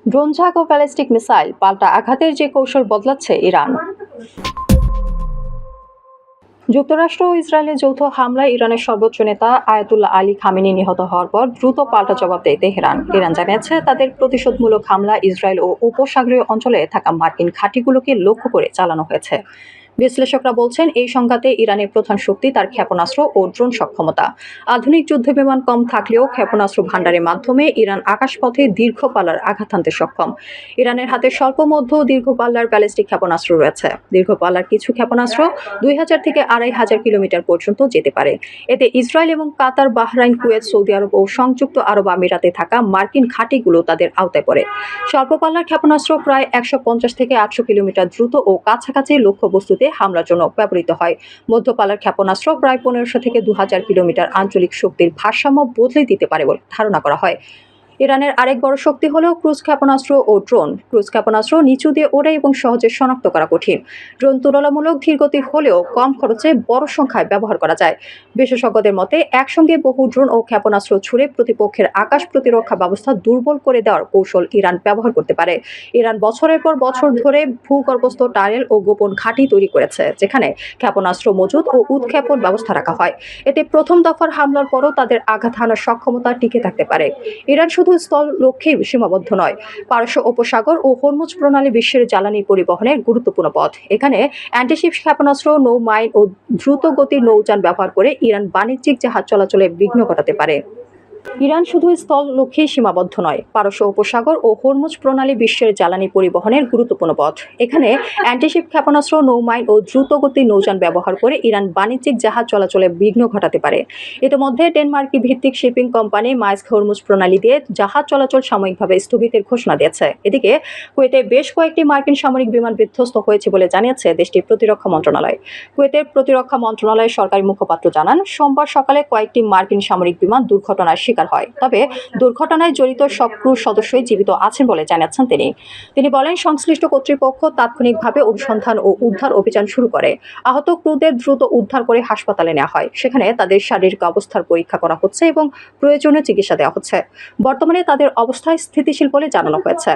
ড্রোনঝাঁক ও ballistic missile পাল্টা আঘাতের যে কৌশল বদলাচ্ছে ইরান। যুক্তরাষ্ট্র ও ইসরায়েলের যৌথ হামলায় ইরানের সর্বোচ্চ নেতা আয়াতুল্লাহ আলী খামেনি নিহত হওয়ার পর দ্রুত পাল্টা জবাব দেয় তেহরান। ইরান জানিয়েছে তাদের প্রতিশোধমূলক হামলা ইসরায়েল ও উপসাগরীয় অঞ্চলে থাকা মার্কিন ঘাঁটিগুলোকে লক্ষ্য করে চালানো হয়েছে। বিশ্লেষকরা বলছেন এই সংঘাতে ইরানের প্রধান শক্তি তার ক্ষেপণাস্ত্র ও ড্রোন সক্ষমতা। আধুনিক যুদ্ধবিমান কম থাকলেও ক্ষেপণাস্ত্র ভান্ডারের মাধ্যমে ইরান আকাশপথে দীর্ঘ পাল্লার আঘাত হানতে সক্ষম। ইরানের হাতে স্বল্প মধ্য দীর্ঘ পাল্লার ব্যালিস্টিক ক্ষেপণাস্ত্র রয়েছে। দীর্ঘ পাল্লার কিছু ক্ষেপণাস্ত্র 2000 থেকে 2500 কিলোমিটার পর্যন্ত যেতে পারে। এতে ইসরায়েল এবং কাতার, বাহরাইন, কুয়েত, সৌদি আরব ও সংযুক্ত আরব আমিরাতে থাকা মার্কিন ঘাঁটিগুলো তাদের আওতায় পড়ে। স্বল্প পাল্লার ক্ষেপণাস্ত্র প্রায় 150 থেকে 800 কিলোমিটার দ্রুত ও কাছাকাছি লক্ষ্যবস্তুতে হামলার জন্য ব্যবহৃত হয়। মধ্যপাল্লার ক্ষেপণাস্ত্র প্রায় 1500 থেকে 2000 কিলোমিটার আঞ্চলিক শক্তির ভারসাম্য বদলে দিতে পারে বলে ধারণা করা হয়। ইরানের আরেক বড় শক্তি হলো ক্রুজ ক্ষেপণাস্ত্র ও ড্রোন। ক্রুজ ক্ষেপণাস্ত্র নিচু দিয়ে ওড়ে এবং সহজে শনাক্ত করা কঠিন। ড্রোন তুলনামূলক ধীরগতি হলেও কম খরচে বড় সংখ্যায় ব্যবহার করা যায়। বিশেষজ্ঞদের মতে একসঙ্গে বহু ড্রোন ও ক্ষেপণাস্ত্র ছুড়ে প্রতিপক্ষের আকাশ প্রতিরক্ষা ব্যবস্থা দুর্বল করে দেওয়ার কৌশল ইরান ব্যবহার করতে পারে। ইরান বছরের পর বছর ধরে ভূগর্ভস্থ টানেল ও গোপন ঘাঁটি তৈরি করেছে, যেখানে ক্ষেপণাস্ত্র মজুত ও উৎক্ষেপণ ব্যবস্থা রাখা হয়। এতে প্রথম দফার হামলার পরও তাদের আঘাত হানার সক্ষমতা টিকে থাকতে পারে। ইরান শুধু স্থল লক্ষ্যেই সীমাবদ্ধ নয়, পারস্য উপসাগর ও হরমুজ প্রণালী বিশ্বের জ্বালানি পরিবহনের গুরুত্বপূর্ণ পথ। এখানে অ্যান্টিশিপ ক্ষেপণাস্ত্র, নৌ মাইন ও দ্রুত গতির নৌযান ব্যবহার করে ইরান বাণিজ্যিক জাহাজ চলাচলে বিঘ্ন ঘটাতে পারে। ইরান শুধু স্থল লক্ষ্যেই সীমাবদ্ধ নয়, পারস্য উপসাগর ও হরমুজ প্রণালী বিশ্বের জ্বালানি পরিবহনের গুরুত্বপূর্ণ পথ। এখানে অ্যান্টিশিপ ক্ষেপণাস্ত্র, নৌমাইন ও দ্রুতগতি নৌযান ব্যবহার করে ইরান বাণিজ্যিক জাহাজ চলাচলে বিঘ্ন ঘটাতে পারে। ইতিমধ্যে ডেনমার্কি ভিত্তিক শিপিং কোম্পানি মাইস্ক হরমুজ প্রণালী দিয়ে জাহাজ চলাচল সাময়িকভাবে স্থগিতের ঘোষণা দিয়েছে। এদিকে কুয়েতে বেশ কয়েকটি মার্কিন সামরিক বিমান বিধ্বস্ত হয়েছে বলে জানিয়েছে দেশটির প্রতিরক্ষা মন্ত্রণালয়। কুয়েতের প্রতিরক্ষা মন্ত্রণালয়ের সরকারি মুখপাত্র জানান, সোমবার সকালে কয়েকটি মার্কিন সামরিক বিমান দুর্ঘটনার শিকার হয়। তবে দুর্ঘটনায় জড়িত সব ক্রু সদস্যই জীবিত আছেন বলে জানিয়েছেন তিনি বলেন, সংশ্লিষ্ট কর্তৃপক্ষ তাৎক্ষণিকভাবে অনুসন্ধান ও উদ্ধার অভিযান শুরু করে। আহত ক্রুদের দ্রুত উদ্ধার করে হাসপাতালে নেওয়া হয়। সেখানে তাদের শারীরিক অবস্থার পরীক্ষা করা হচ্ছে এবং প্রয়োজনীয় চিকিৎসা দেওয়া হচ্ছে। বর্তমানে তাদের অবস্থা স্থিতিশীল বলে জানানো হয়েছে।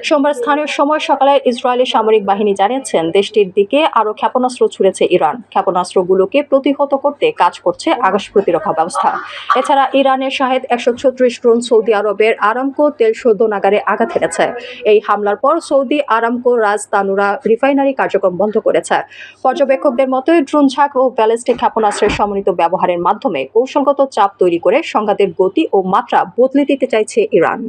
সোমবার স্থানীয় সময় সকালে ইসরায়েলি সামরিক বাহিনী জানিয়েছেন দেশটির দিকে আরও ক্ষেপণাস্ত্র ছুড়েছে ইরান। ক্ষেপণাস্ত্রগুলোকে প্রতিহত করতে কাজ করছে আকাশ প্রতিরক্ষা ব্যবস্থা। এছাড়া ইরানের শাহেদ 136 ড্রোন সৌদি আরবের আরামকো তেল শোধনাগারে আঘাত হেনেছে। এই হামলার পর সৌদি আরামকো রাজ তানুরা রিফাইনারি কার্যক্রম বন্ধ করেছে। পর্যবেক্ষকদের মতে ড্রোনঝাঁক ও ব্যালিস্টিক ক্ষেপণাস্ত্রের সমন্বিত ব্যবহারের মাধ্যমে কৌশলগত চাপ তৈরি করে সংঘাতের গতি ও মাত্রা বদলে দিতে চাইছে ইরান।